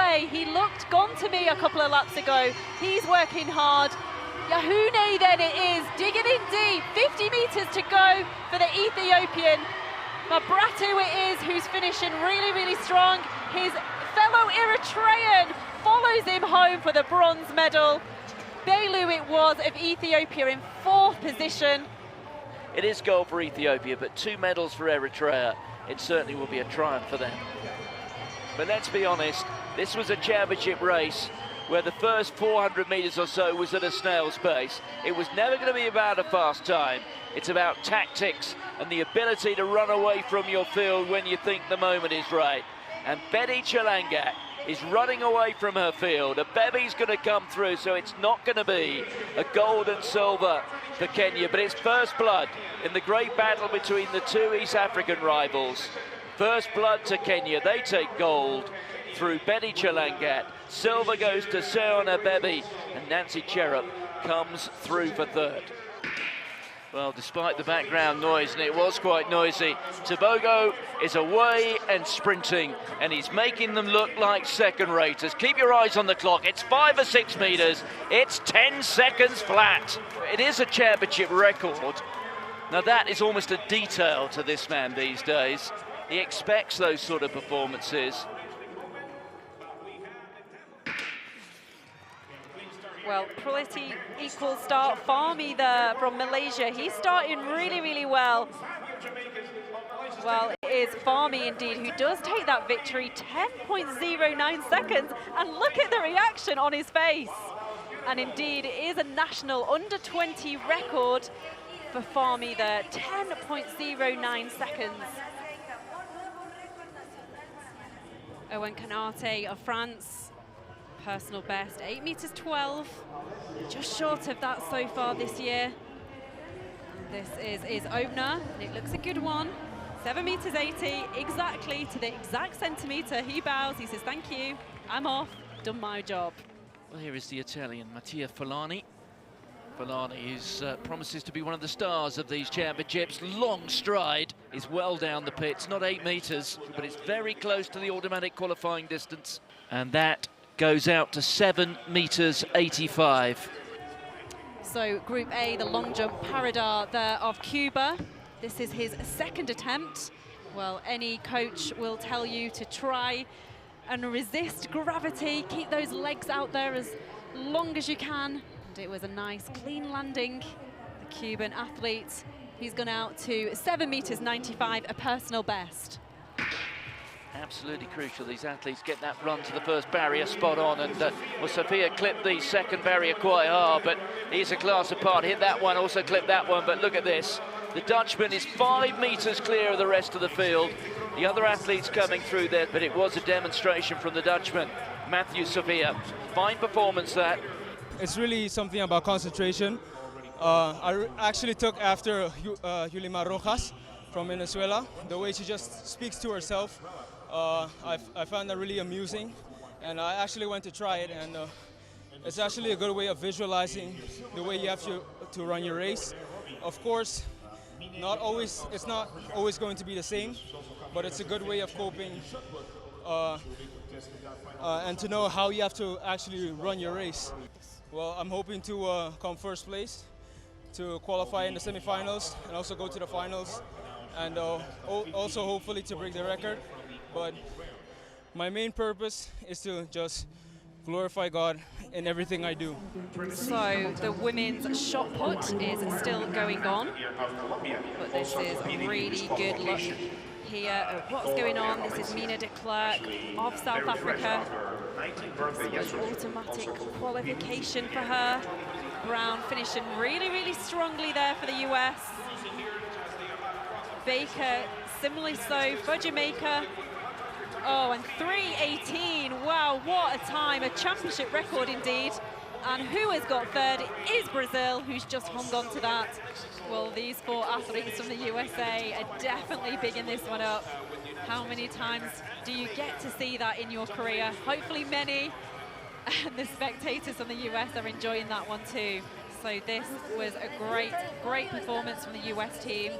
way. He looked gone to me a couple of laps ago. He's working hard. Yahune then it is, digging in deep, 50 meters to go for the Ethiopian. Mabratu it is who's finishing really, really strong. His fellow Eritrean follows him home for the bronze medal. Belu it was of Ethiopia in 4th position. It is gold for Ethiopia, but 2 medals for Eritrea. It certainly will be a triumph for them. But let's be honest, this was a championship race where the first 400 meters or so was at a snail's pace. It was never going to be about a fast time. It's about tactics and the ability to run away from your field when you think the moment is right. And Betty Chelangat is running away from her field. Abebe's going to come through, so it's not going to be a gold and silver for Kenya, but it's first blood in the great battle between the 2 East African rivals. First blood to Kenya. They take gold through Betty Chelangat. Silver goes to Seon Abebe, and Nancy Cherub comes through for 3rd. Well, despite the background noise, and it was quite noisy, Tobogo is away and sprinting, and he's making them look like second-raters. Keep your eyes on the clock. It's 5 or 6 meters. It's 10 seconds flat. It is a championship record. Now, that is almost a detail to this man these days. He expects those sort of performances. Well, pretty equal start. Fahmy there from Malaysia. He's starting really, really well. Well, it is Fahmy indeed who does take that victory, 10.09 seconds. And look at the reaction on his face. And indeed, it is a national under-20 record for Fahmy there, 10.09 seconds. Owen Kanate of France. Personal best, 8 meters 12, just short of that so far this year. This is his opener, and it looks a good one. 7 meters 80, exactly to the exact centimeter. He bows, he says, thank you, I'm off, done my job. Well, here is the Italian, Mattia Falani. Falani is, promises to be one of the stars of these championships. Long stride, is well down the pits, not 8 meters, but it's very close to the automatic qualifying distance. And that goes out to 7 meters 85. So Group A, the long jump Paradar there of Cuba. This is his 2nd attempt. Well, any coach will tell you to try and resist gravity, keep those legs out there as long as you can. And it was a nice clean landing. The Cuban athlete, he's gone out to 7 meters 95, a personal best. Absolutely crucial, these athletes get that run to the first barrier spot on, and well, Sophia clipped the 2nd barrier quite hard, but he's a class apart. Hit that one, also clipped that one, but look at this. The Dutchman is 5 meters clear of the rest of the field. The other athletes coming through there, but it was a demonstration from the Dutchman, Matthew Sophia. Fine performance that. It's really something about concentration. I actually took after Yulima Rojas from Venezuela, the way she just speaks to herself. I found that really amusing, and I actually went to try it, and it's actually a good way of visualizing the way you have to run your race. Of course, it's not always going to be the same, but it's a good way of coping and to know how you have to actually run your race. Well, I'm hoping to come 1st place, to qualify in the semifinals, and also go to the finals, and also hopefully to break the record. But my main purpose is to just glorify God in everything I do. So the women's shot put is still going on, but this is a really good look here at what's going on. This is Mina de Klerk of South Africa. So an automatic qualification for her. Brown finishing really, really strongly there for the US. Baker, similarly so for Jamaica. Oh, and 3:18, wow, what a time, a championship record indeed. And who has got 3rd is Brazil, who's just hung on to that. Well, these 4 athletes from the USA are definitely bigging this one up. How many times do you get to see that in your career? Hopefully many, and the spectators from the US are enjoying that one too. So this was a great, great performance from the US team.